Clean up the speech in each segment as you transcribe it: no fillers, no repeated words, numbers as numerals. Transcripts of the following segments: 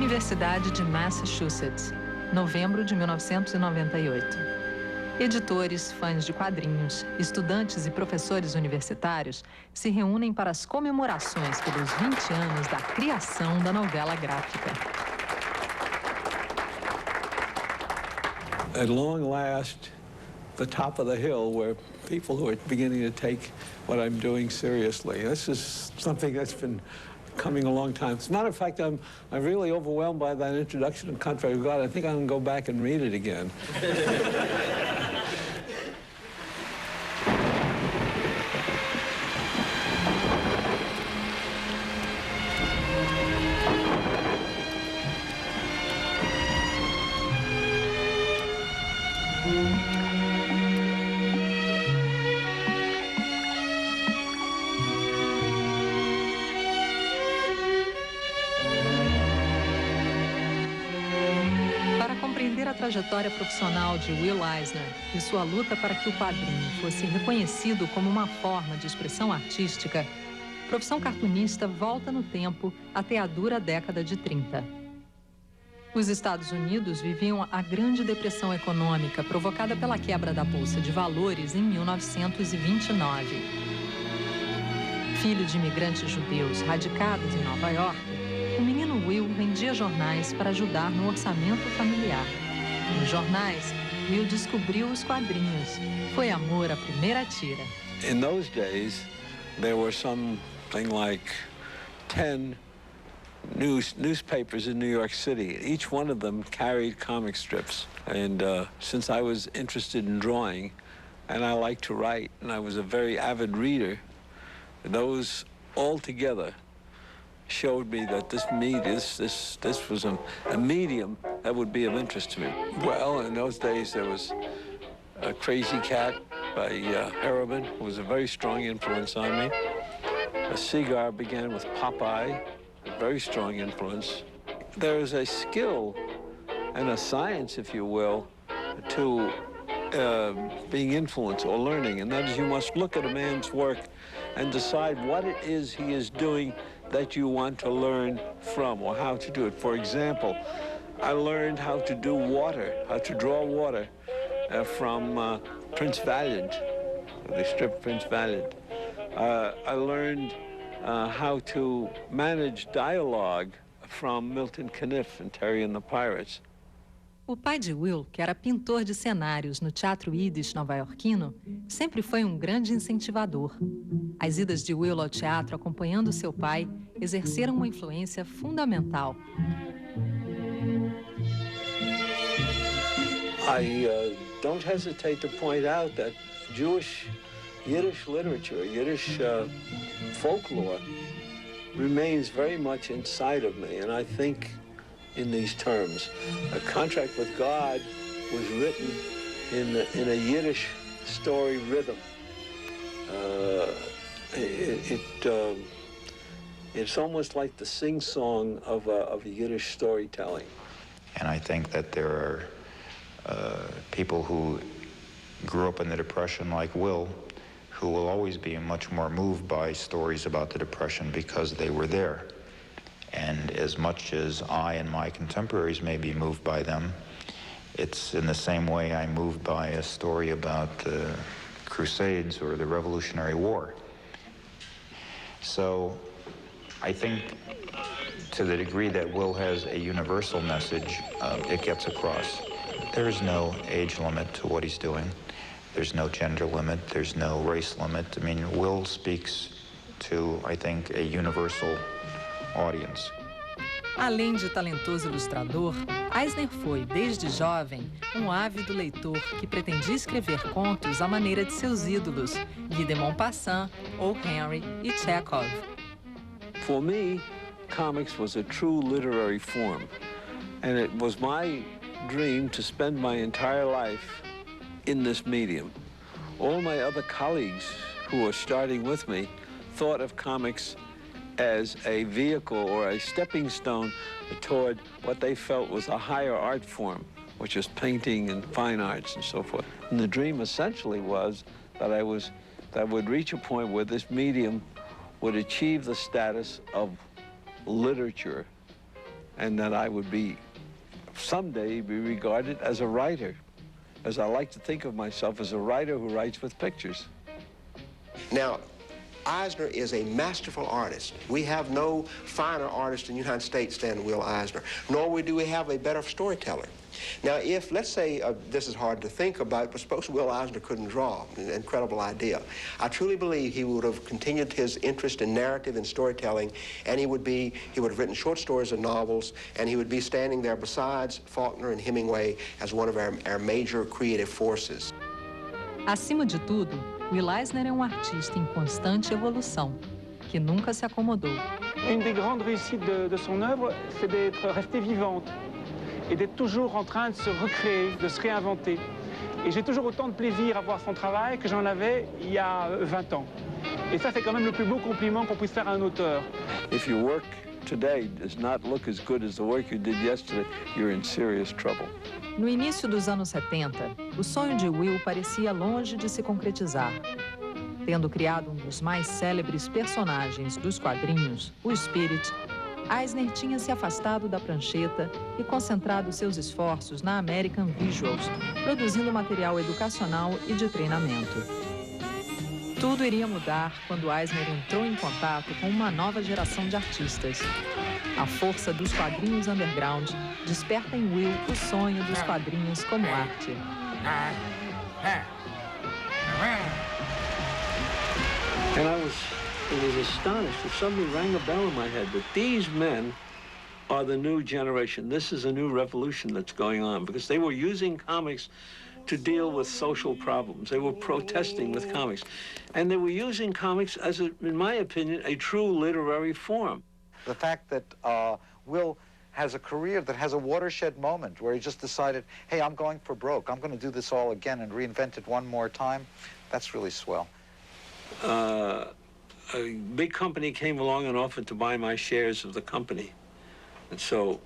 Universidade de Massachusetts, novembro de 1998. Editores, fãs de quadrinhos, estudantes e professores universitários se reúnem para as comemorações pelos 20 anos da criação da novela gráfica. At long last, the top of the hill where people who are beginning to take what I'm doing seriously. This is something that's been coming a long time. As a matter of fact, I'm really overwhelmed by that introduction to Contract with God. I think I'm going to go back and read it again. A trajetória profissional de Will Eisner e sua luta para que o quadrinho fosse reconhecido como uma forma de expressão artística, a profissão cartunista volta no tempo até a dura década de 30. Os Estados Unidos viviam a Grande Depressão Econômica provocada pela quebra da Bolsa de Valores em 1929. Filho de imigrantes judeus radicados em Nova York, o menino Will vendia jornais para ajudar no orçamento familiar. Nos jornais, Will descobriu os quadrinhos. Foi amor à primeira tira. In those days, there were something like 10 newspapers in New York City. Each one of them carried comic strips. And since I was interested in drawing, and I like to write, and I was a very avid reader, those all together showed me that this was a medium that would be of interest to me. Well, in those days there was a Crazy Cat by Harriman, who was a very strong influence on me. A cigar began with Popeye, a very strong influence. There is a skill and a science, if you will, to being influenced or learning, and that is you must look at a man's work and decide what it is he is doing that you want to learn from, or how to do it. For example, I learned how to do water, how to draw water from Prince Valiant, the strip Prince Valiant. I learned how to manage dialogue from Milton Caniff and Terry and the Pirates. O pai de Will, que era pintor de cenários no Teatro Yiddish nova-iorquino, sempre foi um grande incentivador. As idas de Will ao teatro acompanhando seu pai exerceram uma influência fundamental. I don't hesitate to point out that Jewish Yiddish literature, Yiddish folklore remains very much inside of me, and I think in these terms. A Contract with God was written in a Yiddish story rhythm. It's almost like the sing-song of a Yiddish storytelling. And I think that there are people who grew up in the Depression like Will, who will always be much more moved by stories about the Depression because they were there. And as much as I and my contemporaries may be moved by them, it's in the same way I'm moved by a story about the Crusades or the Revolutionary War. So I think to the degree that Will has a universal message, it gets across. There is no age limit to what he's doing. There's no gender limit. There's no race limit. I mean, Will speaks to, I think, a universal audience. Além de talentoso ilustrador, Eisner foi, desde jovem, um ávido leitor que pretendia escrever contos à maneira de seus ídolos, Guy de Maupassant, O. Henry e Chekhov. For me, comics was a true literary form, and it was my dream to spend my entire life in this medium. All my other colleagues who were starting with me thought of comics as a vehicle or a stepping stone toward what they felt was a higher art form, which is painting and fine arts and so forth. And the dream essentially was that I would reach a point where this medium would achieve the status of literature and that I would someday be regarded as a writer, as I like to think of myself as a writer who writes with pictures. Now, Eisner is a masterful artist. We have no finer artist in the United States than Will Eisner, nor do we have a better storyteller. Now, if, let's say, this is hard to think about, but suppose Will Eisner couldn't draw, an incredible idea. I truly believe he would have continued his interest in narrative and storytelling, and he would have written short stories and novels, and he would be standing there besides Faulkner and Hemingway as one of our major creative forces. Acima de tudo, Will Eisner é um artista em constante evolução, que nunca se acomodou. Une des grandes réussites de son œuvre, c'est d'être restée vivante et d'être toujours en train de se recréer, de se réinventer. Et j'ai toujours autant de plaisir à voir son travail que j'en avais il y a 20 ans. Et ça, c'est quand même le plus beau compliment qu'on puisse faire à un auteur. If your work today does not look as good as the work you did yesterday, you're in serious trouble. No início dos anos 70, o sonho de Will parecia longe de se concretizar. Tendo criado um dos mais célebres personagens dos quadrinhos, o Spirit, Eisner tinha se afastado da prancheta e concentrado seus esforços na American Visuals, produzindo material educacional e de treinamento. Tudo iria mudar quando Eisner entrou em contato com uma nova geração de artistas. A força dos quadrinhos underground desperta em Will o sonho dos quadrinhos como arte. And I was astonished. It suddenly rang a bell in my head that these men are the new generation. This is a new revolution that's going on, because they were using comics to deal with social problems. They were protesting with comics. And they were using comics as, in my opinion, a true literary form. The fact that Will has a career that has a watershed moment where he just decided, hey, I'm going for broke. I'm going to do this all again and reinvent it one more time. That's really swell. A big company came along and offered to buy my shares of the company. And so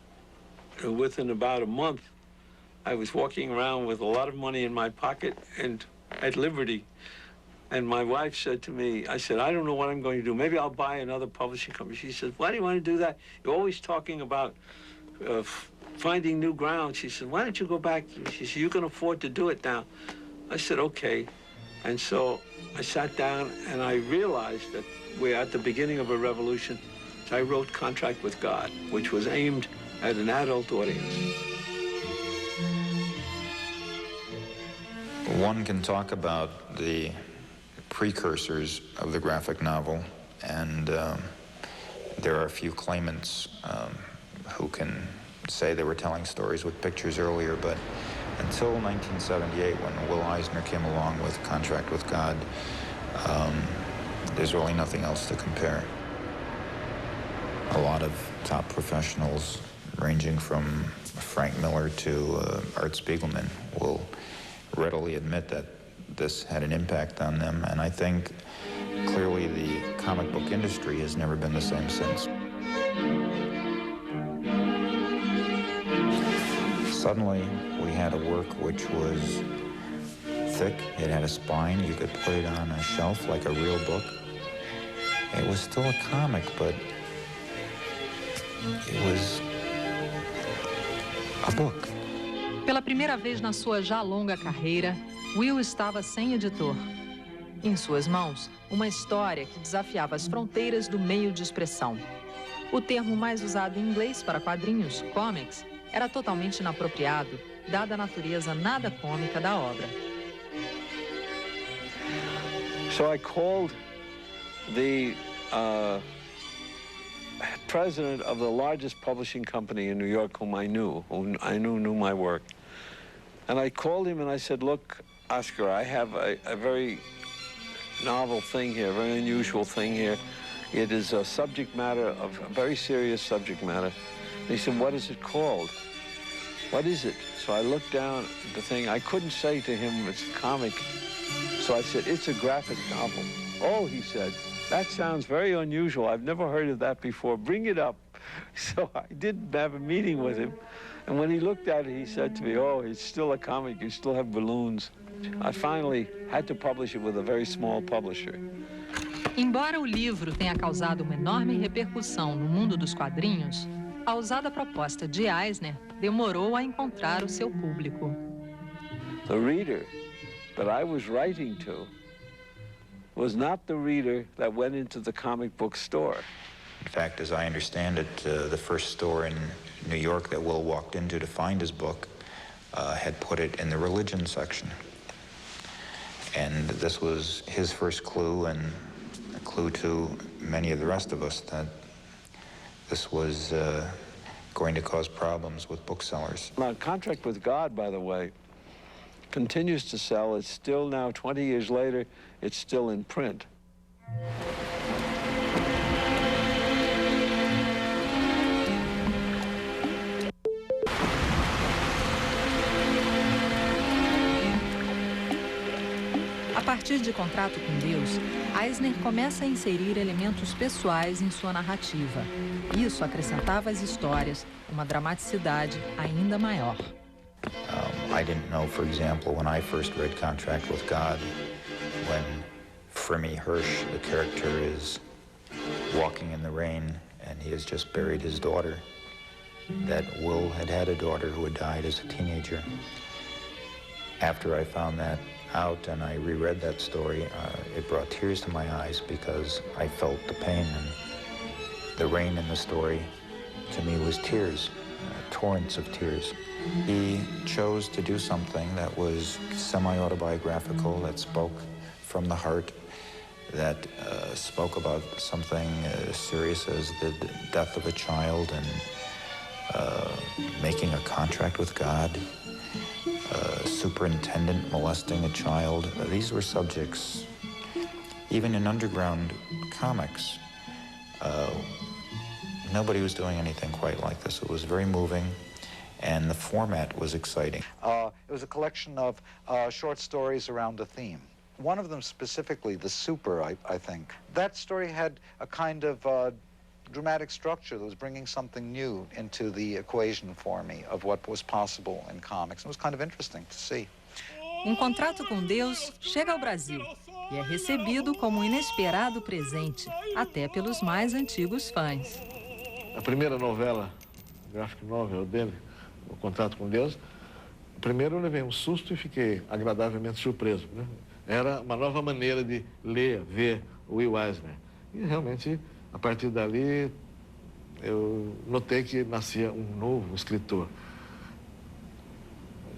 within about a month, I was walking around with a lot of money in my pocket and at liberty. And my wife said to me, I said, I don't know what I'm going to do. Maybe I'll buy another publishing company. She said, why do you want to do that? You're always talking about finding new ground. She said, why don't you go back? She said, you can afford to do it now. I said, okay. And so I sat down and I realized that we're at the beginning of a revolution. So I wrote Contract with God, which was aimed at an adult audience. One can talk about the precursors of the graphic novel, and there are a few claimants who can say they were telling stories with pictures earlier, but until 1978, when Will Eisner came along with Contract with God, there's really nothing else to compare. A lot of top professionals, ranging from Frank Miller to Art Spiegelman, will readily admit that this had an impact on them, and I think clearly the comic book industry has never been the same since. Suddenly, we had a work which was thick, it had a spine, you could put it on a shelf like a real book. It was still a comic, but it was a book. Pela primeira vez na sua já longa carreira, Will estava sem editor. Em suas mãos, uma história que desafiava as fronteiras do meio de expressão. O termo mais usado em inglês para quadrinhos, comics, era totalmente inapropriado, dada a natureza nada cômica da obra. So I called the president of the largest publishing company in New York, whom I knew my work. And I called him and I said, look, Oscar, I have a very novel thing here, a very unusual thing here. It is a subject matter, a very serious subject matter. And he said, what is it called? What is it? So I looked down at the thing. I couldn't say to him, it's a comic. So I said, it's a graphic novel. Oh, he said, that sounds very unusual. I've never heard of that before. Bring it up. So I did have a meeting with him. And when he looked at it, he said to me, oh, it's still a comic. You still have balloons. I finally had to publish it with a very small publisher. Embora o livro tenha causado uma enorme repercussão no mundo dos quadrinhos, A ousada proposta de Eisner demorou a encontrar o seu público. The reader that I was writing to was not the reader that went into the comic book store. In fact, as I understand it, the first store in New York that Will walked into to find his book had put it in the religion section. And this was his first clue, and a clue to many of the rest of us that this was going to cause problems with booksellers. Now, Contract with God, by the way, continues to sell. It's still now, 20 years later, it's still in print. A partir de Contrato com Deus, Eisner começa a inserir elementos pessoais em sua narrativa. Isso acrescentava às histórias uma dramaticidade ainda maior. I didn't know, for example, when I first read Contract with God, when Fremy Hirsch, the character, is walking in the rain and he has just buried his daughter, that Will had had a daughter who had died as a teenager. After I found that out and I reread that story, it brought tears to my eyes because I felt the pain, and the rain in the story to me was tears, torrents of tears. He chose to do something that was semi-autobiographical, that spoke from the heart, that spoke about something serious as the death of a child and making a contract with God, superintendent molesting a child. These were subjects, even in underground comics, nobody was doing anything quite like this. It was very moving, and the format was exciting. It was a collection of short stories around a theme. One of them specifically, The Super, I think. That story had a kind of dramatic structure that was bringing something new into the equation for me of what was possible in comics. It was kind of interesting to see. Contrato com Deus chega ao Brasil e é recebido como um inesperado presente, até pelos mais antigos fãs. A primeira novela, graphic novel dele, O Contrato com Deus, primeiro eu levei um susto e fiquei agradavelmente surpreso, né? Era uma nova maneira de ler, ver o Will Eisner. E realmente, a partir dali, eu notei que nascia um novo escritor.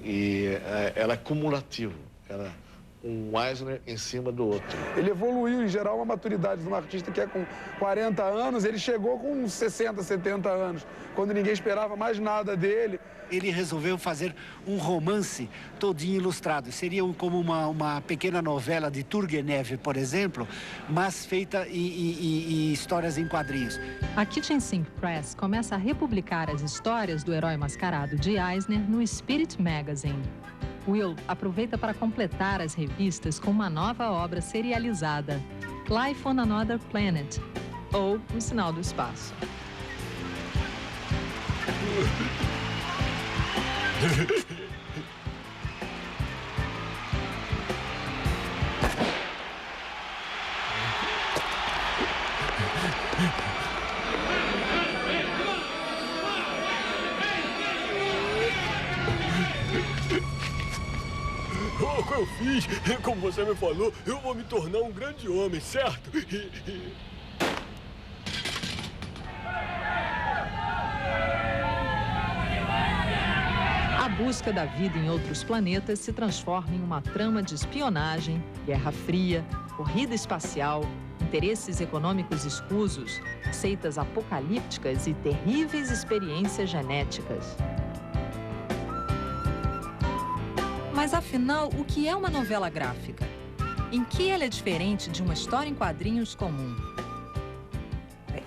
E era cumulativo, era um Eisner em cima do outro. Ele evoluiu, em geral, uma maturidade de um artista que é com 40 anos, ele chegou com 60, 70 anos, quando ninguém esperava mais nada dele. Ele resolveu fazer um romance todinho ilustrado. Seria como uma pequena novela de Turgenev, por exemplo, mas feita em histórias em quadrinhos. A Kitchen Sink Press começa a republicar as histórias do herói mascarado de Eisner no Spirit Magazine. Will aproveita para completar as revistas com uma nova obra serializada, Life on Another Planet, ou O Sinal do Espaço. O que eu fiz, como você me falou, eu vou me tornar um grande homem, certo? A busca da vida em outros planetas se transforma em uma trama de espionagem, guerra fria, corrida espacial, interesses econômicos escusos, seitas apocalípticas e terríveis experiências genéticas. Mas afinal, o que é uma novela gráfica? Em que ela é diferente de uma história em quadrinhos comum?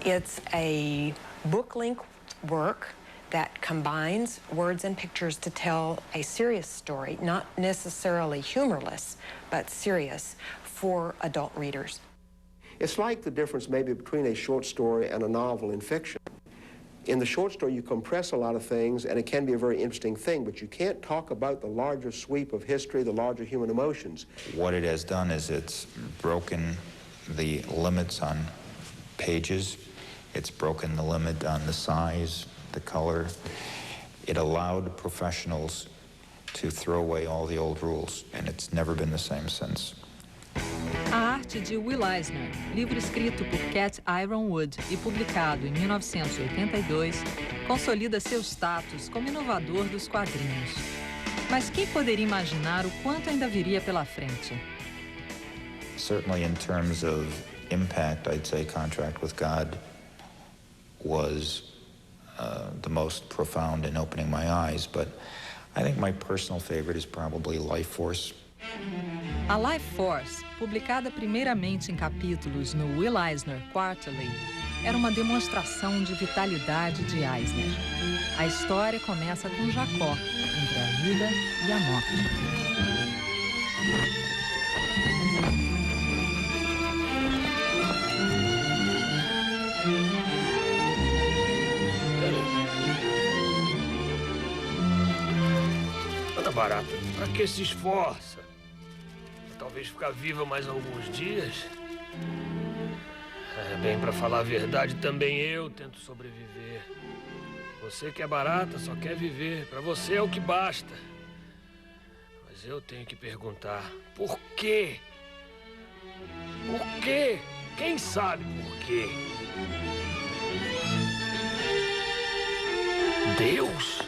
It's a book-length work that combines words and pictures to tell a serious story, not necessarily humorless, but serious for adult readers. It's like the difference maybe between a short story and a novel in fiction. In the short story, you compress a lot of things, and it can be a very interesting thing, but you can't talk about the larger sweep of history, the larger human emotions. What it has done is it's broken the limits on pages. It's broken the limit on the size the color. It allowed professionals to throw away all the old rules, and it's never been the same since. A Arte de Will Eisner, livro escrito por Cat Ironwood e publicado em 1982, consolida seu status como inovador dos quadrinhos. Mas quem poderia imaginar o quanto ainda viria pela frente? Certainly in terms of impact, I'd say Contract with God was the most profound in opening my eyes, but I think my personal favorite is probably Life Force. A Life Force, publicada primeiramente em capítulos no Will Eisner Quarterly, era uma demonstração de vitalidade de Eisner. A história começa com Jacó, entre a vida e a morte. Ana Barata, pra que se esforça? Talvez ficar viva mais alguns dias. Bem, pra falar a verdade, também eu tento sobreviver. Você que é barata só quer viver. Pra você é o que basta. Mas eu tenho que perguntar, por quê? Por quê? Quem sabe por quê? Deus?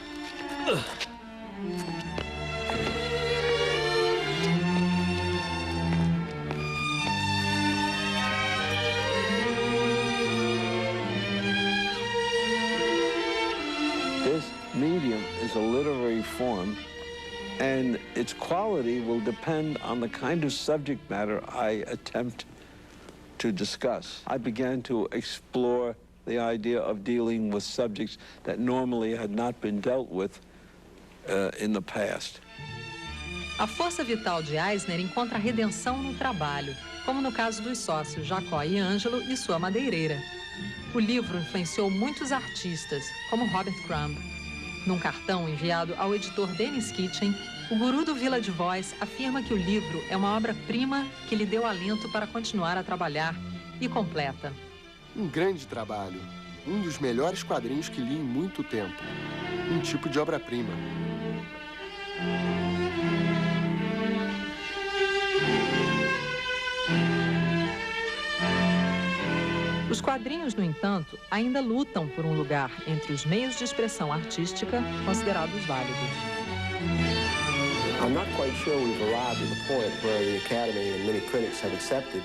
This medium is a literary form, and its quality will depend on the kind of subject matter I attempt to discuss. I began to explore the idea of dealing with subjects that normally had not been dealt with in the past. A força vital de Eisner encontra redenção no trabalho, como no caso dos sócios Jacó e Ângelo e sua madeireira. O livro influenciou muitos artistas, como Robert Crumb. Num cartão enviado ao editor Dennis Kitchen, o guru do Village Voice afirma que o livro é uma obra-prima que lhe deu alento para continuar a trabalhar e completa. Um grande trabalho. Um dos melhores quadrinhos que li em muito tempo. Um tipo de obra-prima. Os quadrinhos, no entanto, ainda lutam por um lugar entre os meios de expressão artística considerados válidos. I'm not quite sure we've arrived at the point where the Academy and many critics have accepted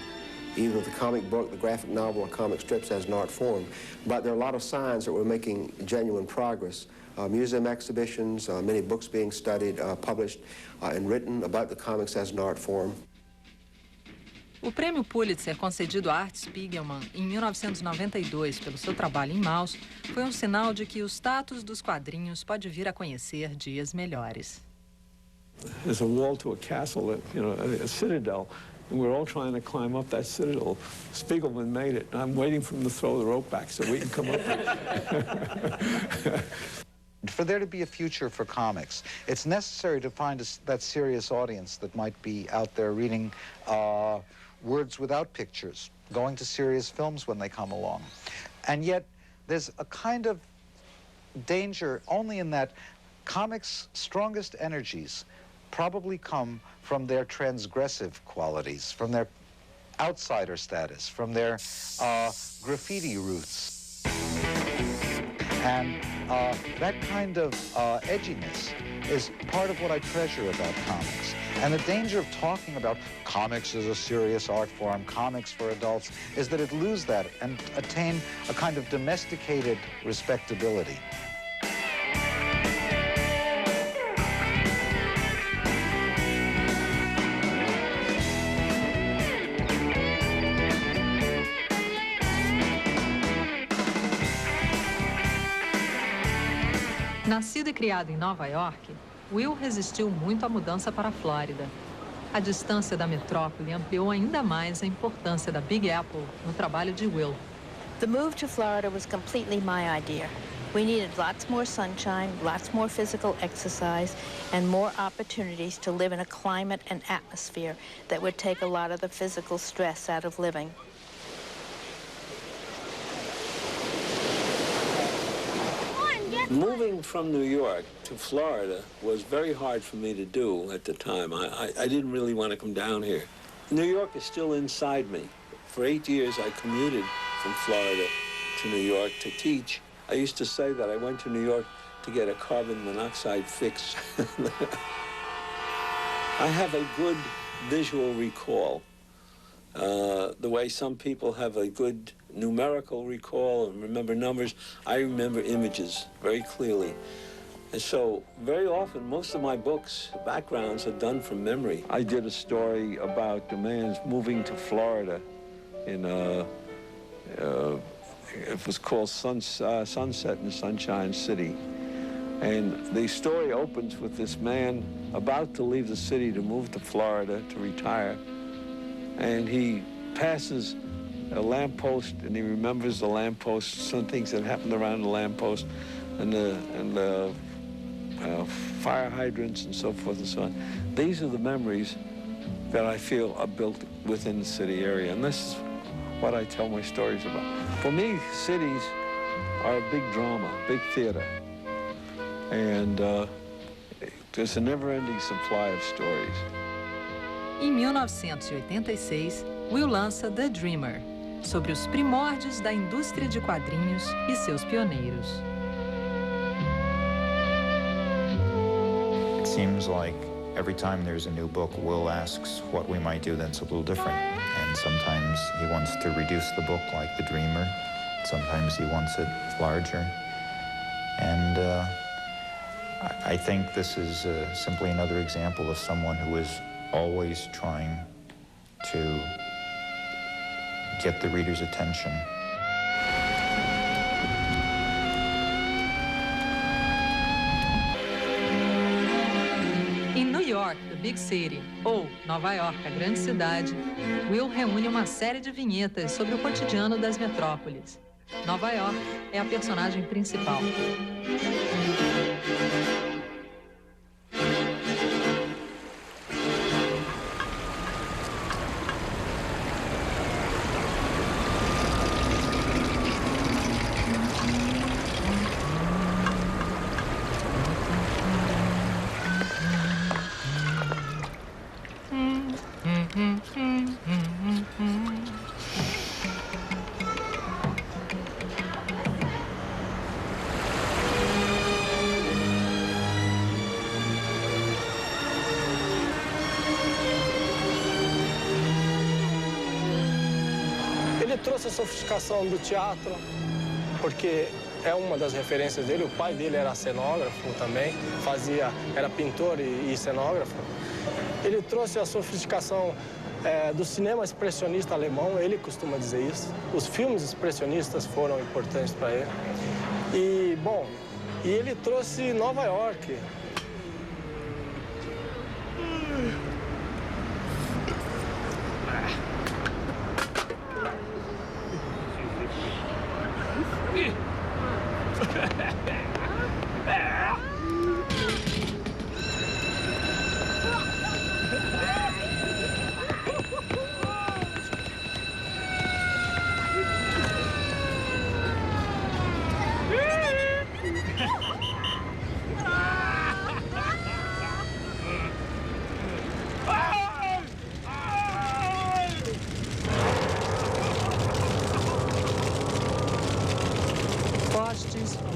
either the comic book, the graphic novel, or comic strips as an art form. But there are a lot of signs that we're making genuine progress. Museum exhibitions, many books being studied, published, and written about the comics as an art form. O prêmio Pulitzer concedido a Art Spiegelman em 1992 pelo seu trabalho em Maus foi um sinal de que o status dos quadrinhos pode vir a conhecer dias melhores. There's a wall to a castle, a citadel, and we're all trying to climb up that citadel. Spiegelman made it, and I'm waiting for him to throw the rope back so we can come up it. For there to be a future for comics, it's necessary to find that serious audience that might be out there reading words without pictures, going to serious films when they come along. And yet, there's a kind of danger only in that comics' strongest energies probably come from their transgressive qualities, from their outsider status, from their graffiti roots. And that kind of edginess is part of what I treasure about comics. And the danger of talking about comics as a serious art form, comics for adults, is that it lose that and attain a kind of domesticated respectability. Nascido e criado em Nova York, Will resistiu muito à mudança para a Flórida. A distância da metrópole ampliou ainda mais a importância da Big Apple no trabalho de Will. The move to Florida was completely my idea. We needed lots more sunshine, lots more physical exercise, and more opportunities to live in a climate and atmosphere that would take a lot of the physical stress out of living. Moving from New York to Florida was very hard for me to do at the time. I didn't really want to come down here. New York is still inside me. For 8 years, I commuted from Florida to New York to teach. I used to say that I went to New York to get a carbon monoxide fix. I have a good visual recall. The way some people have a good numerical recall and remember numbers, I remember images very clearly. And so very often, most of my books, backgrounds are done from memory. I did a story about the man moving to Florida in it was called Sunset in Sunshine City. And the story opens with this man about to leave the city to move to Florida to retire. And he passes a lamppost and he remembers the lamppost, some things that happened around the lamppost and the fire hydrants and so forth and so on. These are the memories that I feel are built within the city area. And this is what I tell my stories about. For me, cities are a big drama, big theater. And there's a never-ending supply of stories. Em 1986, Will lança The Dreamer, sobre os primórdios da indústria de quadrinhos e seus pioneiros. It seems like every time there's a new book, Will asks what we might do that's a little different. And sometimes he wants to reduce the book like The Dreamer. Sometimes he wants it larger. And I think this is simply another example of someone who is always trying to get the reader's attention. Em New York, the Big City, ou Nova York, a grande cidade, Will reúne uma série de vinhetas sobre o cotidiano das metrópoles. Nova York é a personagem principal. Ele trouxe a sofisticação do teatro, porque é uma das referências dele. O pai dele era cenógrafo também, era pintor e cenógrafo. Ele trouxe a sofisticação do cinema expressionista alemão, ele costuma dizer isso. Os filmes expressionistas foram importantes para ele. E, bom, ele trouxe Nova York.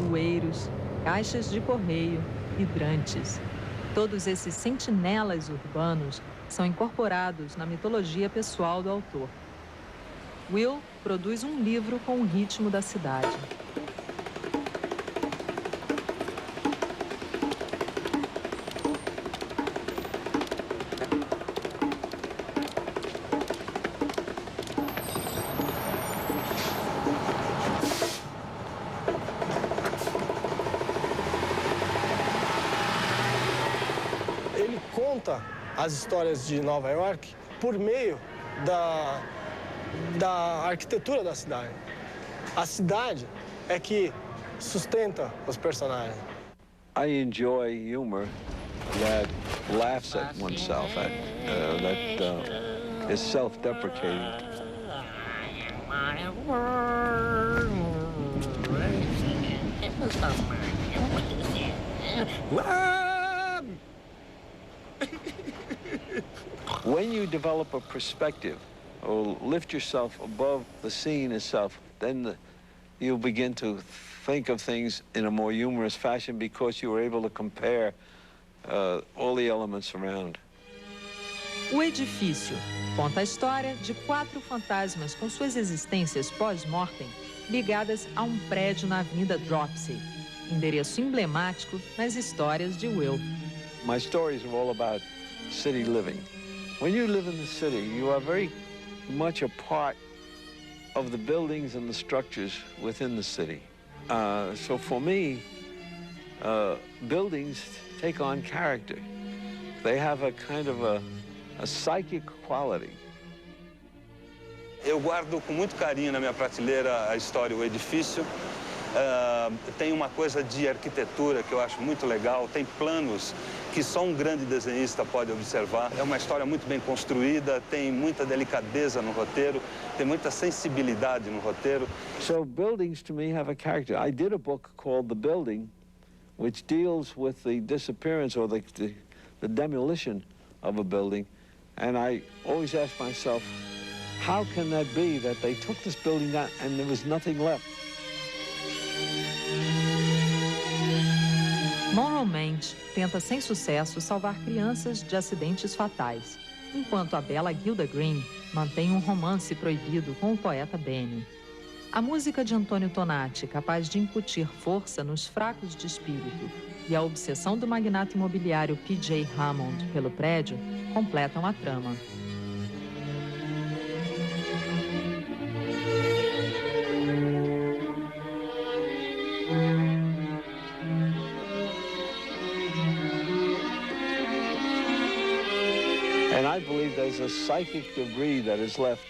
Bueiros, caixas de correio, hidrantes. Todos esses sentinelas urbanos são incorporados na mitologia pessoal do autor. Will produz um livro com o ritmo da cidade. As histórias de Nova York por meio da arquitetura da cidade. A cidade é que sustenta os personagens. I enjoy humor that laughs at oneself, that is self-deprecating. When you develop a perspective or lift yourself above the scene itself, then you'll begin to think of things in a more humorous fashion because you were able to compare all the elements around. O Edifício conta a história de 4 fantasmas com suas existências pós-mortem ligadas a um prédio na Avenida Dropsey, endereço emblemático nas histórias de Will. My stories are all about city living. When you live in the city, you are very much a part of the buildings and the structures within the city. So for me, buildings take on character. They have a kind of a psychic quality. Eu guardo com muito carinho na minha prateleira a história, o edifício. Tem uma coisa de arquitetura que eu acho muito legal, tem planos que só um grande desenhista pode observar. É uma história muito bem construída, tem muita delicadeza no roteiro, tem muita sensibilidade no roteiro. So buildings to me have a character. I did a book called The Building, which deals with the disappearance or the demolition of a building. And I always ask myself, how can that be that they took this building down and there was nothing left? Monroe Mendes tenta sem sucesso salvar crianças de acidentes fatais, enquanto a bela Gilda Green mantém um romance proibido com o poeta Benny. A música de Antônio Tonati, capaz de incutir força nos fracos de espírito, e a obsessão do magnata imobiliário P.J. Hammond pelo prédio completam a trama. And I believe there's a psychic debris that is left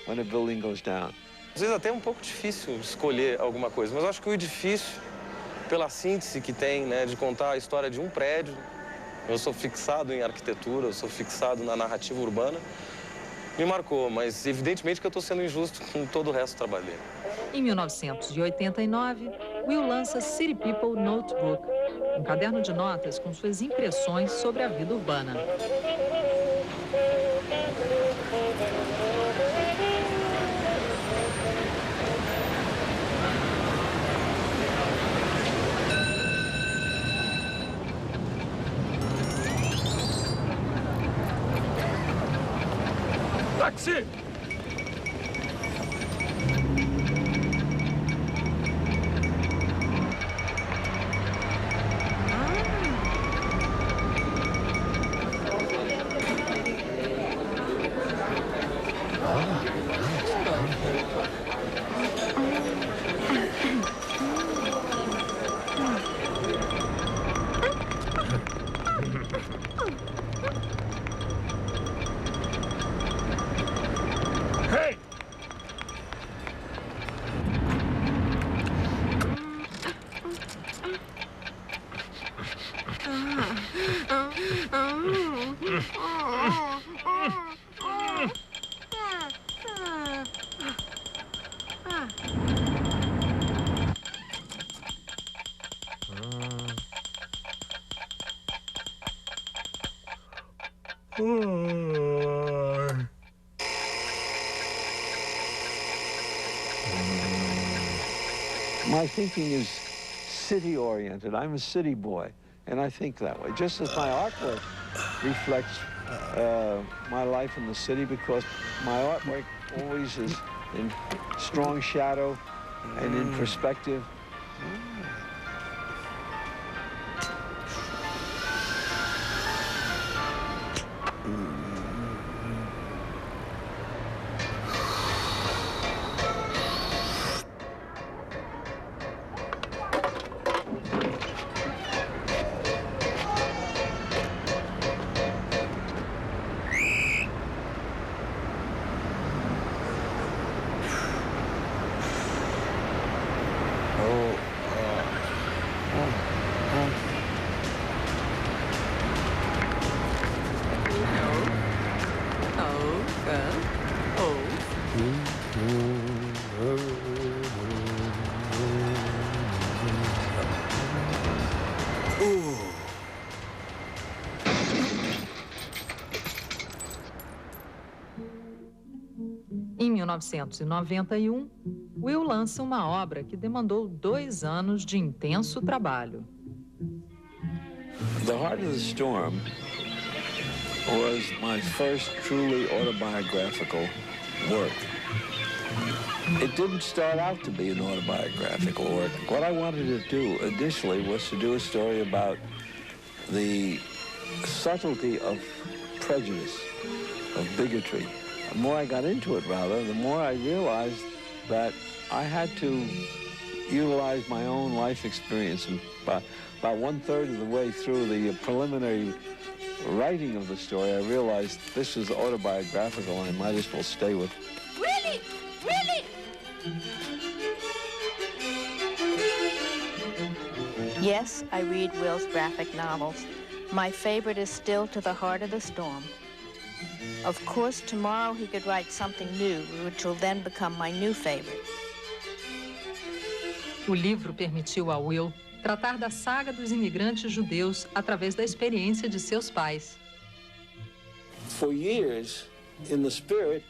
when a building goes down. Às vezes até é um pouco difícil escolher alguma coisa, mas eu acho que o edifício, pela síntese que tem, né, de contar a história de um prédio, eu sou fixado em arquitetura, eu sou fixado na narrativa urbana, me marcou, mas evidentemente que eu estou sendo injusto com todo o resto do trabalho dele. Em 1989, Will lança City People Notebook, um caderno de notas com suas impressões sobre a vida urbana. Táxi! My thinking is city-oriented. I'm a city boy, and I think that way. Just as my artwork reflects my life in the city, because my artwork always is in strong shadow and in perspective. 1991, Will lança uma obra que demandou 2 anos de intenso trabalho. The Heart of the Storm was my first truly autobiographical work. It didn't start out to be an autobiographical work. What I wanted to do initially was to do a story about the subtlety of prejudice, of bigotry. The more I got into it, rather, the more I realized that I had to utilize my own life experience. And about 1/3 of the way through the preliminary writing of the story, I realized this was autobiographical and I might as well stay with it. Willie! Willie! Yes, I read Will's graphic novels. My favorite is still To the Heart of the Storm. Of course, tomorrow he could write something new, which will then become my new favorite. O livro permitiu a Will tratar da saga dos imigrantes judeus através da experiência de seus pais. For years, in the Spirit,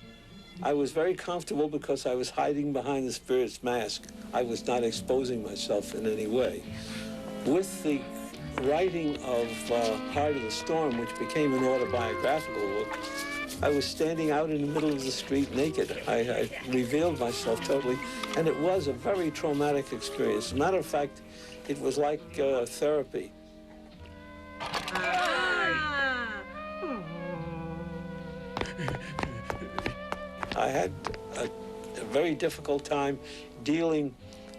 I was very comfortable because I was hiding behind the Spirit's mask. I was not exposing myself in any way. With the writing of Heart of the Storm, which became an autobiographical book, I was standing out in the middle of the street naked. I revealed myself totally, and it was a very traumatic experience. As a matter of fact, it was like therapy. I had a very difficult time dealing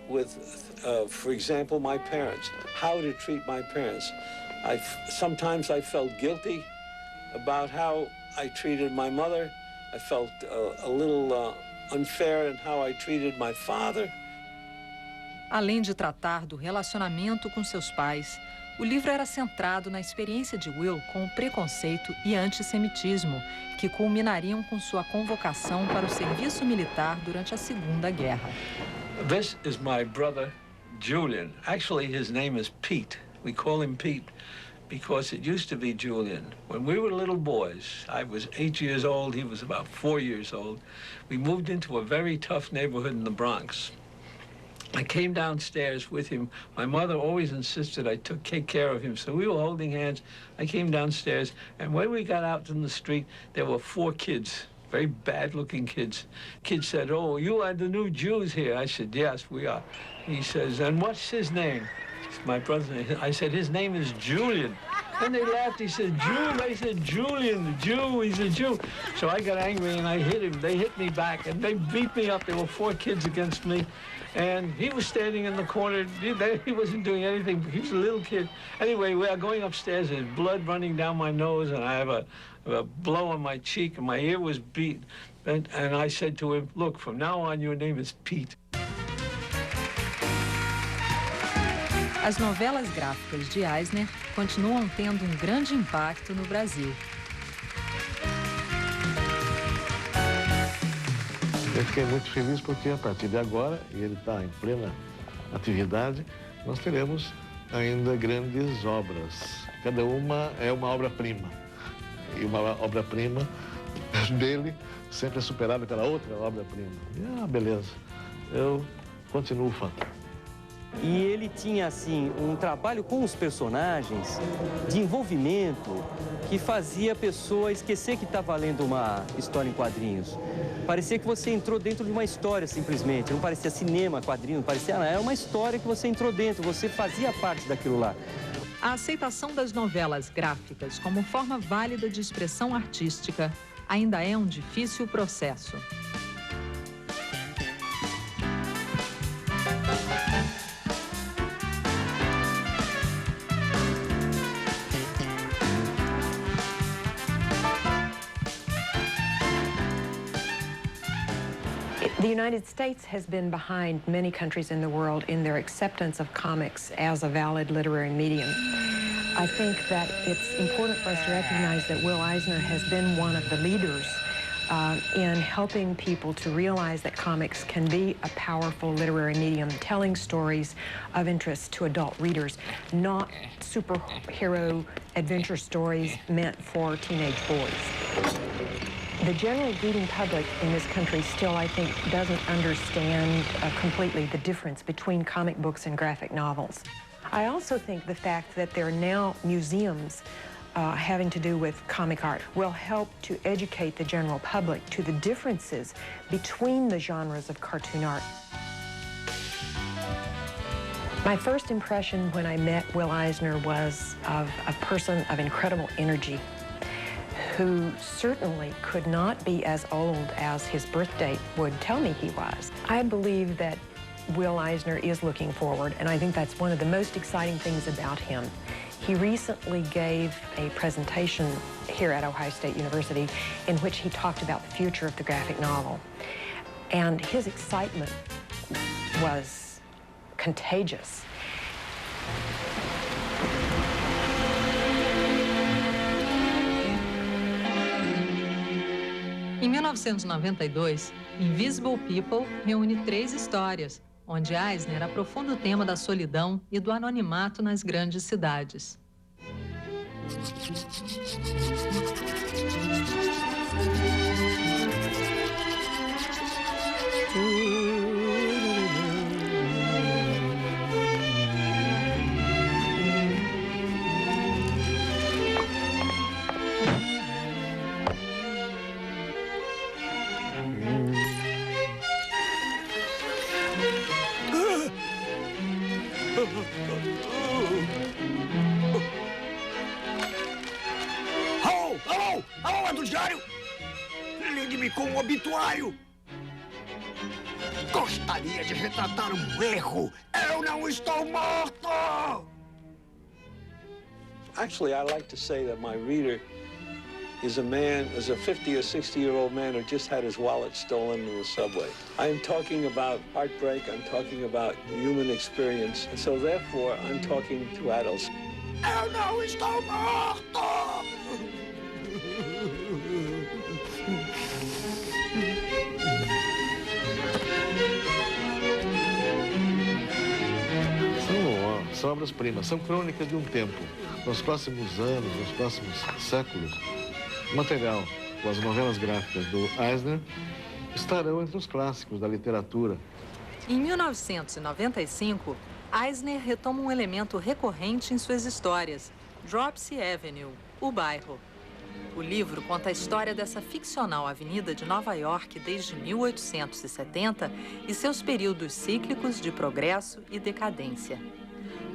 with, for example, my parents, how to treat my parents. Sometimes I felt guilty about how I treated my mother. I felt a little unfair in how I treated my father. Além de tratar do relacionamento com seus pais, o livro era centrado na experiência de Will com o preconceito e antissemitismo, que culminariam com sua convocação para o serviço militar durante a Segunda Guerra. This is my brother, Julian. Actually, his name is Pete. We call him Pete because it used to be Julian. When we were little boys, I was 8 years old, he was about 4 years old. We moved into a very tough neighborhood in the Bronx. I came downstairs with him. My mother always insisted I take care of him, so we were holding hands. I came downstairs, and when we got out in the street, there were 4 kids, very bad-looking kids. Kids said, "Oh, you are the new Jews here." I said, "Yes, we are." He says, "And what's his name?" My brother, I said, "His name is Julian." And they laughed. He said, "Julian." I said, "Julian, the Jew, he's a Jew." So I got angry and I hit him. They hit me back and they beat me up. There were 4 kids against me. And he was standing in the corner. He wasn't doing anything. He was a little kid. Anyway, we are going upstairs. There's blood running down my nose, and I have a blow on my cheek, and my ear was beat. And I said to him, "Look, from now on, your name is Pete." As novelas gráficas de Eisner continuam tendo um grande impacto no Brasil. Eu fiquei muito feliz porque a partir de agora, e ele está em plena atividade, nós teremos ainda grandes obras. Cada uma é uma obra-prima. E uma obra-prima dele sempre é superada pela outra obra-prima. Beleza. Eu continuo fã. E ele tinha, assim, um trabalho com os personagens de envolvimento que fazia a pessoa esquecer que estava lendo uma história em quadrinhos. Parecia que você entrou dentro de uma história, simplesmente. Não parecia cinema, quadrinho, não parecia nada. Era uma história que você entrou dentro, você fazia parte daquilo lá. A aceitação das novelas gráficas como forma válida de expressão artística ainda é um difícil processo. The United States has been behind many countries in the world in their acceptance of comics as a valid literary medium. I think that it's important for us to recognize that Will Eisner has been one of the leaders in helping people to realize that comics can be a powerful literary medium, telling stories of interest to adult readers, not superhero adventure stories meant for teenage boys. The general reading public in this country still, I think, doesn't understand completely the difference between comic books and graphic novels. I also think the fact that there are now museums having to do with comic art will help to educate the general public to the differences between the genres of cartoon art. My first impression when I met Will Eisner was of a person of incredible energy, who certainly could not be as old as his birth date would tell me he was. I believe that Will Eisner is looking forward, and I think that's one of the most exciting things about him. He recently gave a presentation here at Ohio State University in which he talked about the future of the graphic novel. And his excitement was contagious. Em 1992, Invisible People reúne 3 histórias, onde Eisner aprofunda o tema da solidão e do anonimato nas grandes cidades. Alô, é do diário? Ligue-me com o obituário. Gostaria de retratar um erro. Eu não estou morto! Actually, I like to say that my reader is a 50 or 60-year-old man who just had his wallet stolen in the subway. I am talking about heartbreak, I'm talking about human experience, and so therefore I'm talking to adults. Eu não estou morto! São obras-primas, são crônicas de um tempo. Nos próximos anos, nos próximos séculos, o material com as novelas gráficas do Eisner estarão entre os clássicos da literatura. Em 1995, Eisner retoma um elemento recorrente em suas histórias, Dropsy Avenue, o bairro. O livro conta a história dessa ficcional avenida de Nova York desde 1870 e seus períodos cíclicos de progresso e decadência.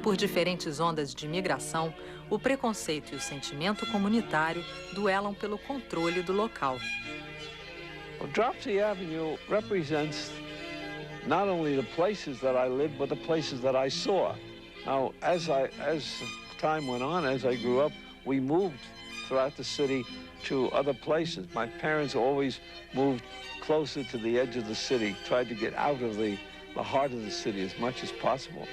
Por diferentes ondas de imigração, o preconceito e o sentimento comunitário duelam pelo controle do local. Well, Dropsy Avenue represents not only the places that I lived, but the places that I saw. Now, as time went on, as I grew up, we moved throughout the city to other places. My parents always moved closer to the edge of the city, tried to get out of the heart of the city as much as possible.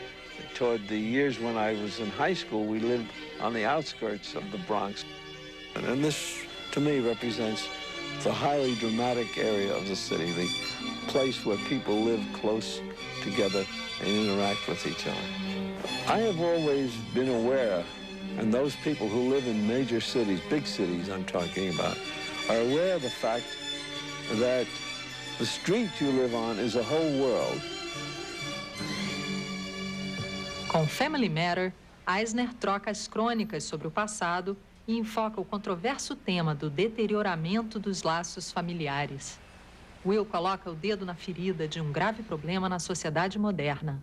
Toward the years when I was in high school, we lived on the outskirts of the Bronx. And this, to me, represents the highly dramatic area of the city, the place where people live close together and interact with each other. I have always been aware, and those people who live in major cities, big cities I'm talking about, are aware of the fact that the street you live on is a whole world. Com Family Matter, Eisner troca as crônicas sobre o passado e enfoca o controverso tema do deterioramento dos laços familiares. Will coloca o dedo na ferida de um grave problema na sociedade moderna.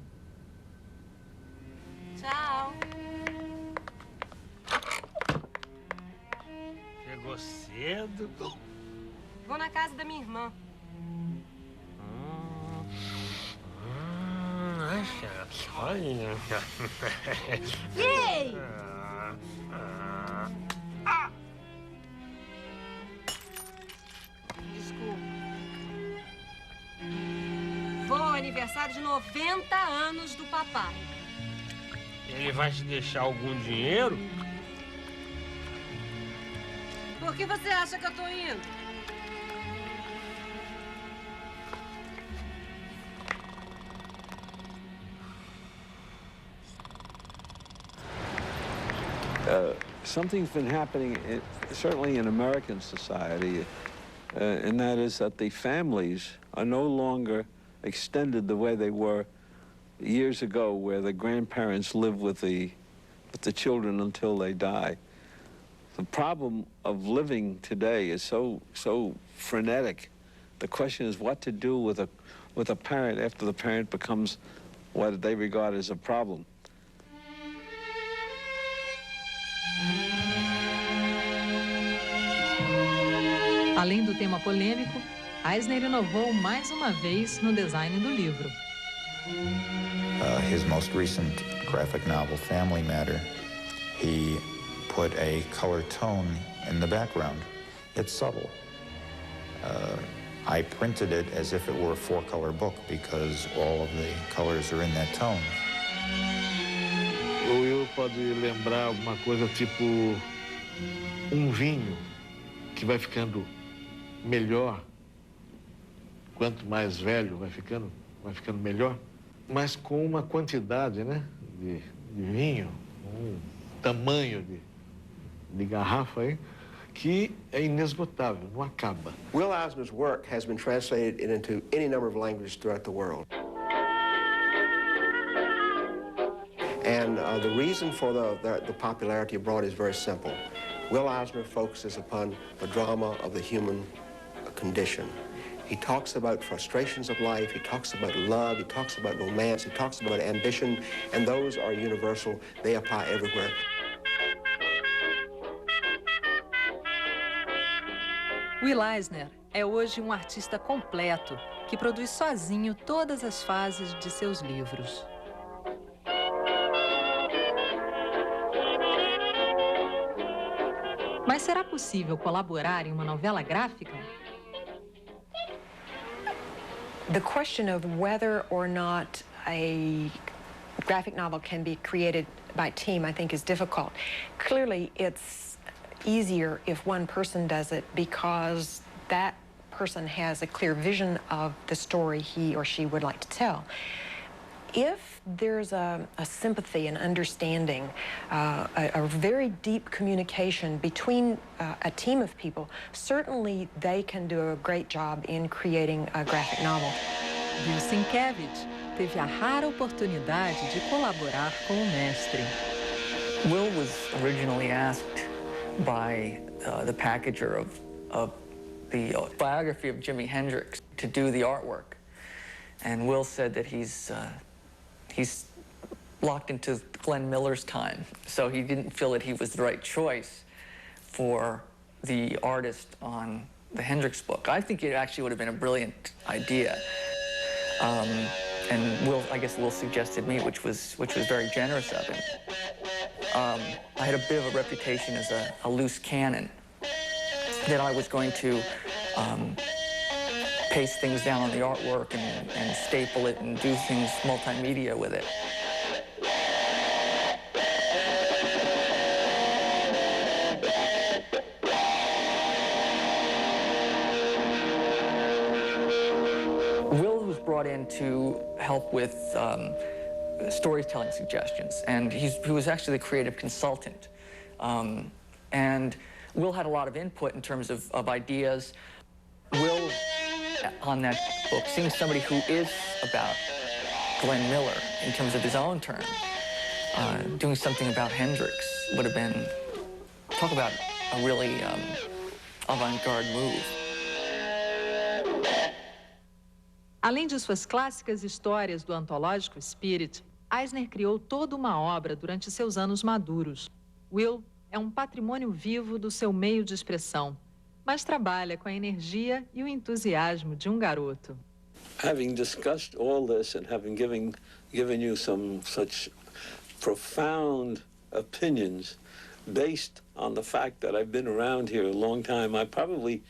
Tchau. Chegou cedo. Vou na casa da minha irmã. Olha. Ei! Desculpa. Vou ao aniversário de 90 anos do papai. Ele vai te deixar algum dinheiro? Por que você acha que eu tô indo? Something's been happening, certainly in American society, and that is that the families are no longer extended the way they were years ago, where the grandparents live with the children until they die. The problem of living today is so frenetic. The question is what to do with a parent after the parent becomes what they regard as a problem. Além do tema polêmico, Eisner inovou mais uma vez no design do livro. His most recent graphic novel, Family Matter, he put a color tone in the background. It's subtle. I printed it as if it were a 4-color book because all of the colors are in that tone. O Will pode lembrar alguma coisa tipo vinho que vai ficando melhor, quanto mais velho vai ficando melhor, mas com uma quantidade, né, de vinho, tamanho de garrafa aí, que é inesgotável, não acaba. Will Eisner's work has been translated into any number of languages throughout the world. And the reason for the popularity abroad is very simple. Will Eisner focuses upon the drama of the human condition. He talks about frustrations of life, he talks about love, he talks about romance, he talks about ambition, and those are universal. They apply everywhere. Will Eisner é hoje um artista completo que produz sozinho todas as fases de seus livros. Mas será possível colaborar em uma novela gráfica? The question of whether or not a graphic novel can be created by team, I think, is difficult. Clearly, it's easier if one person does it because that person has a clear vision of the story he or she would like to tell. If there's a sympathy and understanding, a very deep communication between a team of people, certainly they can do a great job in creating a graphic novel. Will Sienkiewicz teve a rara oportunidade de colaborar com o mestre. Will was originally asked by the packager of the biography of Jimi Hendrix to do the artwork. And Will said that he's locked into Glenn Miller's time, so he didn't feel that he was the right choice for the artist on the Hendrix book. I think it actually would have been a brilliant idea. And I guess Will suggested me, which was very generous of him. I had a bit of a reputation as a loose cannon, that I was going to paste things down on the artwork and staple it and do things multimedia with it. Will was brought in to help with storytelling suggestions, and he was actually the creative consultant. And Will had a lot of input in terms of ideas. Will, on that book, seeing somebody who is about Glenn Miller in terms of his own terms, doing something about Hendrix would have been, talk about a really avant-garde move. Além de suas clássicas histórias do antológico Spirit, Eisner criou toda uma obra durante seus anos maduros. Will é um patrimônio vivo do seu meio de expressão, mas trabalha com a energia e o entusiasmo de um garoto. Having discussed all this and having given you some such profound opinions based on the fact that I've been around here a long time, I probably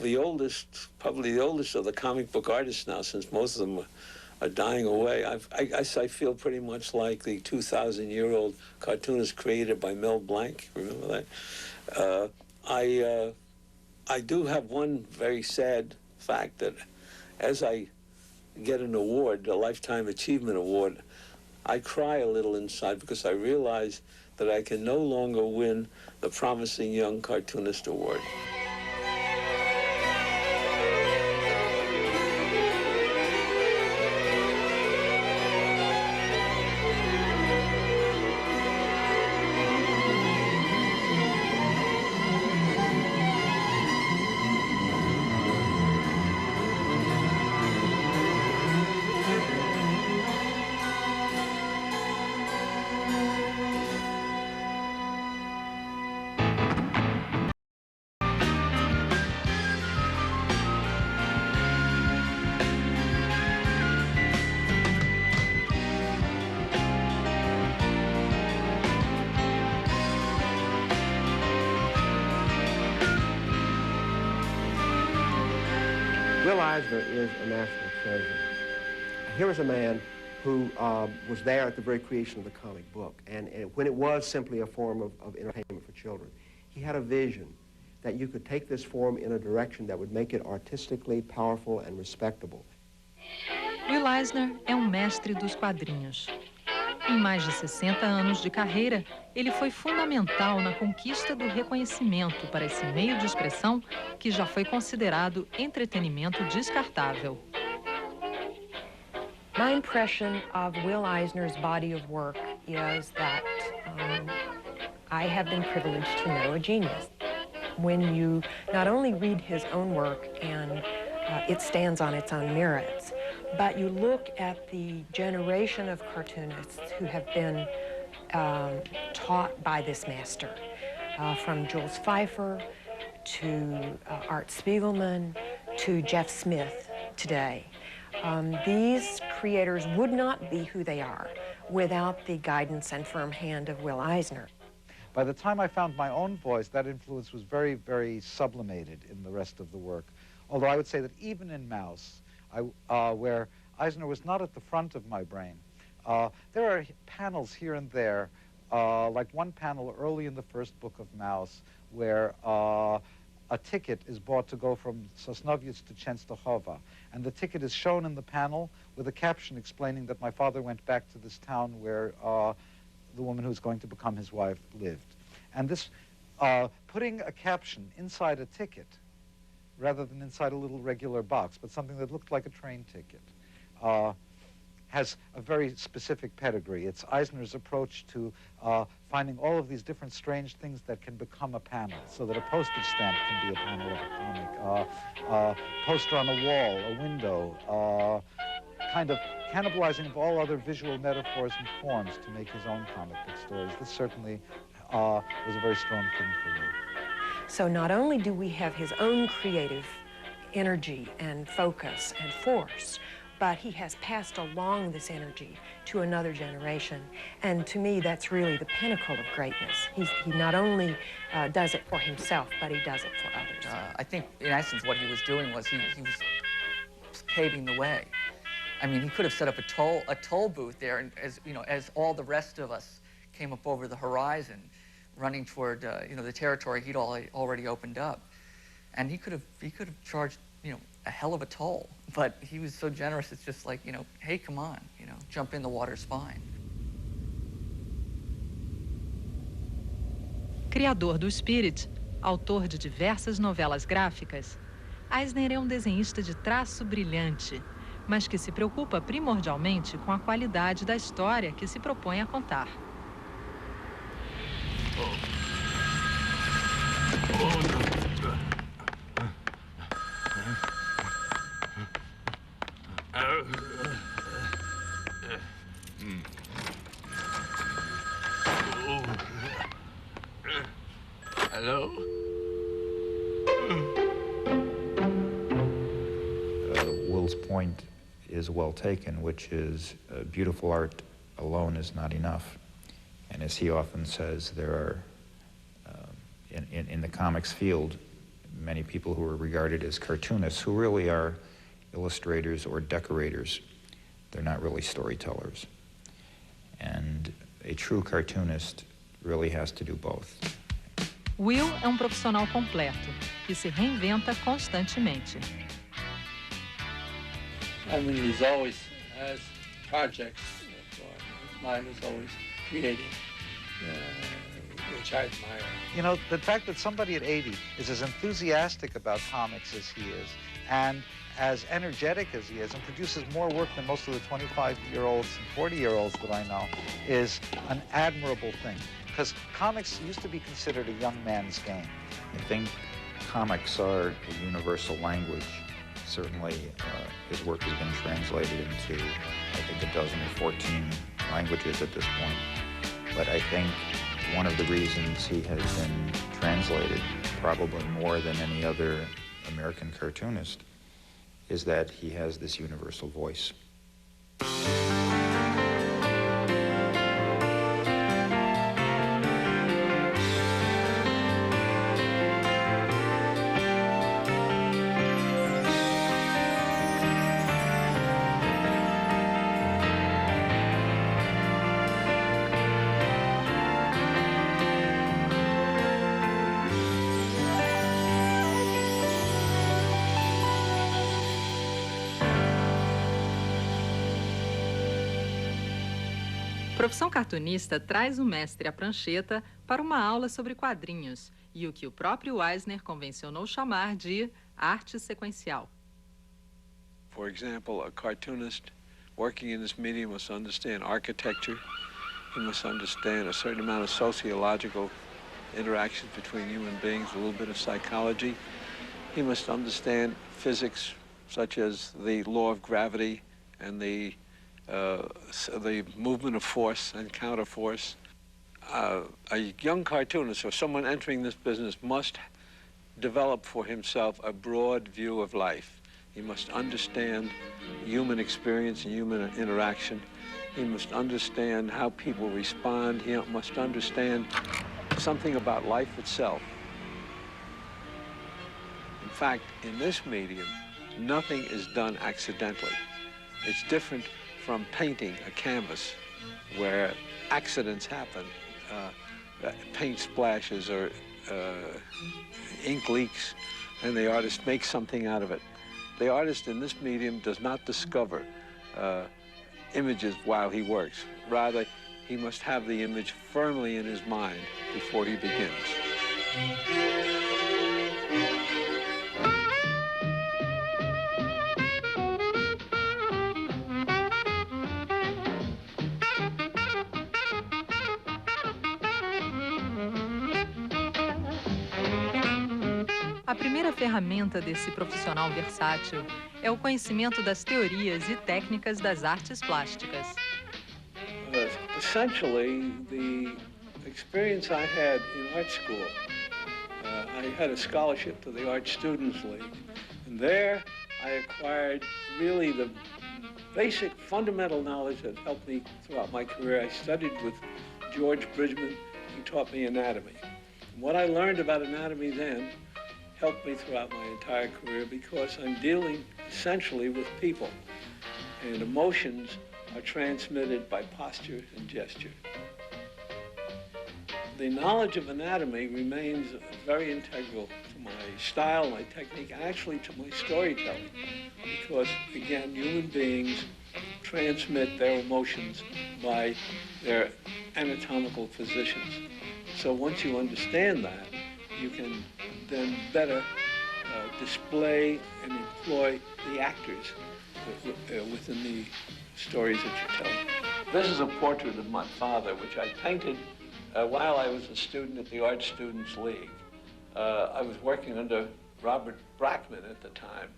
the oldest of the comic book artists now, since most of them are dying away. I feel pretty much like the 2,000-year-old cartoonist created by Mel Blanc. Remember that? I do have one very sad fact that as I get an award, a Lifetime Achievement Award, I cry a little inside because I realize that I can no longer win the Promising Young Cartoonist Award. Eisner is a national treasure. Here is a man who was there at the very creation of the comic book, and when it was simply a form of entertainment for children. He had a vision that you could take this form in a direction that would make it artistically powerful and respectable. Will Eisner é um mestre dos quadrinhos. Em mais de 60 anos de carreira, ele foi fundamental na conquista do reconhecimento para esse meio de expressão que já foi considerado entretenimento descartável. My impression of Will Eisner's body of work is that I have been privileged to know a genius. When you not only read his own work and it stands on its own merits, but you look at the generation of cartoonists who have been taught by this master, from Jules Feiffer to Art Spiegelman to Jeff Smith today. These creators would not be who they are without the guidance and firm hand of Will Eisner. By the time I found my own voice, that influence was very, very sublimated in the rest of the work. Although I would say that even in Mouse, where Eisner was not at the front of my brain, there are panels here and there, like one panel early in the first book of Mouse, where a ticket is bought to go from Sosnowiec to Częstochowa. And the ticket is shown in the panel with a caption explaining that my father went back to this town where the woman who's going to become his wife lived. And this, putting a caption inside a ticket, rather than inside a little regular box, but something that looked like a train ticket, has a very specific pedigree. It's Eisner's approach to finding all of these different strange things that can become a panel, so that a postage stamp can be a panel of a comic, poster on a wall, a window, kind of cannibalizing of all other visual metaphors and forms to make his own comic book stories. This certainly was a very strong thing for me. So not only do we have his own creative energy and focus and force, but he has passed along this energy to another generation. And to me, that's really the pinnacle of greatness. He not only does it for himself, but he does it for others. I think, in essence, what he was doing was he was paving the way. I mean, he could have set up a toll booth there, and as all the rest of us came up over the horizon, running toward the territory he'd already opened up, and he could have charged a hell of a toll, but he was so generous. It's just like, hey, come on, jump in, the water's fine. Criador do Spirit, autor de diversas novelas gráficas, Eisner é um desenhista de traço brilhante, mas que se preocupa primordialmente com a qualidade da história que se propõe a contar. Hello? Will's point is well taken, which is beautiful art alone is not enough. And as he often says, there are, in the comics field, many people who are regarded as cartoonists who really are illustrators or decorators. They're not really storytellers. And a true cartoonist really has to do both. Will é um profissional completo, que se reinventa constantemente. I mean, he always has projects. His mind is always creating, which I admire. The fact that somebody at 80 is as enthusiastic about comics as he is, and as energetic as he is, and produces more work than most of the 25-year-olds and 40-year-olds that I know, is an admirable thing. Because comics used to be considered a young man's game. I think comics are a universal language. Certainly, his work has been translated into, I think, 12 or 14 languages at this point. But I think one of the reasons he has been translated, probably more than any other American cartoonist, is that he has this universal voice. profissão cartunista traz o mestre à prancheta para uma aula sobre quadrinhos e o que o próprio Eisner convencionou chamar de arte sequencial. For example, a cartoonist working in this medium must understand architecture. He must understand a certain amount of sociological interactions between human beings, a little bit of psychology. He must understand physics, such as the law of gravity and the movement of force and counterforce. A young cartoonist or someone entering this business must develop for himself a broad view of life. He must understand human experience and human interaction. He must understand how people respond. He must understand something about life itself. In fact, in this medium, nothing is done accidentally. It's different from painting a canvas where accidents happen, paint splashes or ink leaks, and the artist makes something out of it. The artist in this medium does not discover images while he works. Rather, he must have the image firmly in his mind before he begins. A primeira ferramenta desse profissional versátil é o conhecimento das teorias e técnicas das artes plásticas. Essentially, the experience I had in art school, I had a scholarship to the Art Students League, and there I acquired really the basic fundamental knowledge that helped me throughout my career. I studied with George Bridgman. He taught me anatomy. And what I learned about anatomy then helped me throughout my entire career because I'm dealing essentially with people, and emotions are transmitted by posture and gesture. The knowledge of anatomy remains very integral to my style, my technique, and actually to my storytelling, because, again, human beings transmit their emotions by their anatomical positions. So once you understand that, you can then better display and employ the actors within the stories that you're telling. This is a portrait of my father, which I painted while I was a student at the Art Students League. I was working under Robert Brackman at the time.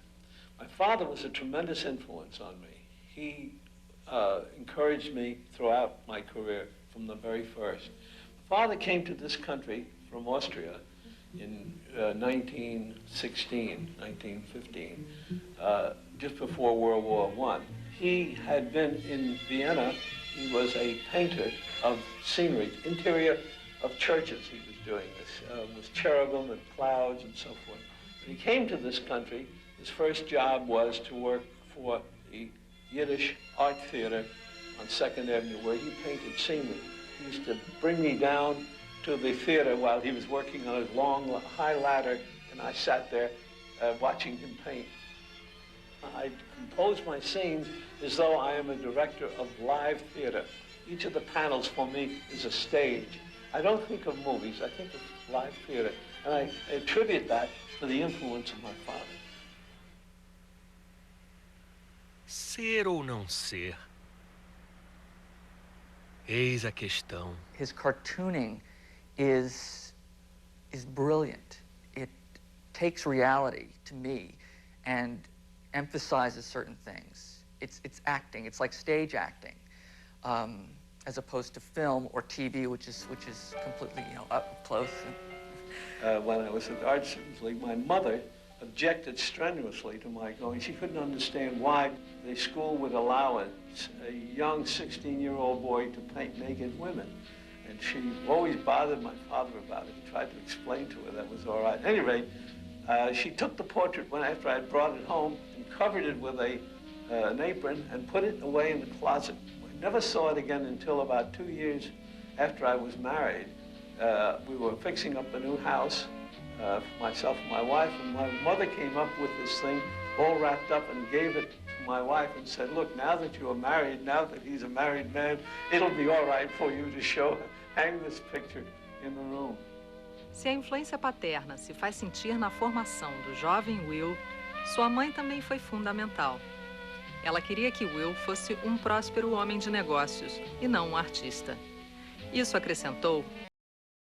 My father was a tremendous influence on me. He encouraged me throughout my career from the very first. My father came to this country from Austria in 1916, 1915, just before World War I. He had been in Vienna. He was a painter of scenery, interior of churches he was doing this, with cherubim and clouds and so forth. When he came to this country, his first job was to work for the Yiddish Art Theater on 2nd Avenue, where he painted scenery. He used to bring me down to the theater while he was working on his long, high ladder, and I sat there watching him paint. I compose my scenes as though I am a director of live theater. Each of the panels for me is a stage. I don't think of movies, I think of live theater, and I attribute that to the influence of my father. Ser ou não ser? Eis a questão. His cartooning is brilliant. It takes reality, to me, and emphasizes certain things. It's acting. It's like stage acting, as opposed to film or TV, which is completely, up close. When I was at the Art Students League, my mother objected strenuously to my going. She couldn't understand why the school would allow a young 16-year-old boy to paint naked women. And she always bothered my father about it. He tried to explain to her that was all right. At any rate, she took the portrait after I had brought it home and covered it with an apron and put it away in the closet. I never saw it again until about 2 years after I was married. We were fixing up a new house for myself and my wife, and my mother came up with this thing all wrapped up and gave it to my wife and said, look, now that you are married, now that he's a married man, it'll be all right for you to hang this picture in the room. Se a influência paterna se faz sentir na formação do jovem Will, sua mãe também foi fundamental. Ela queria que Will fosse um próspero homem de negócios e não um artista. Isso acrescentou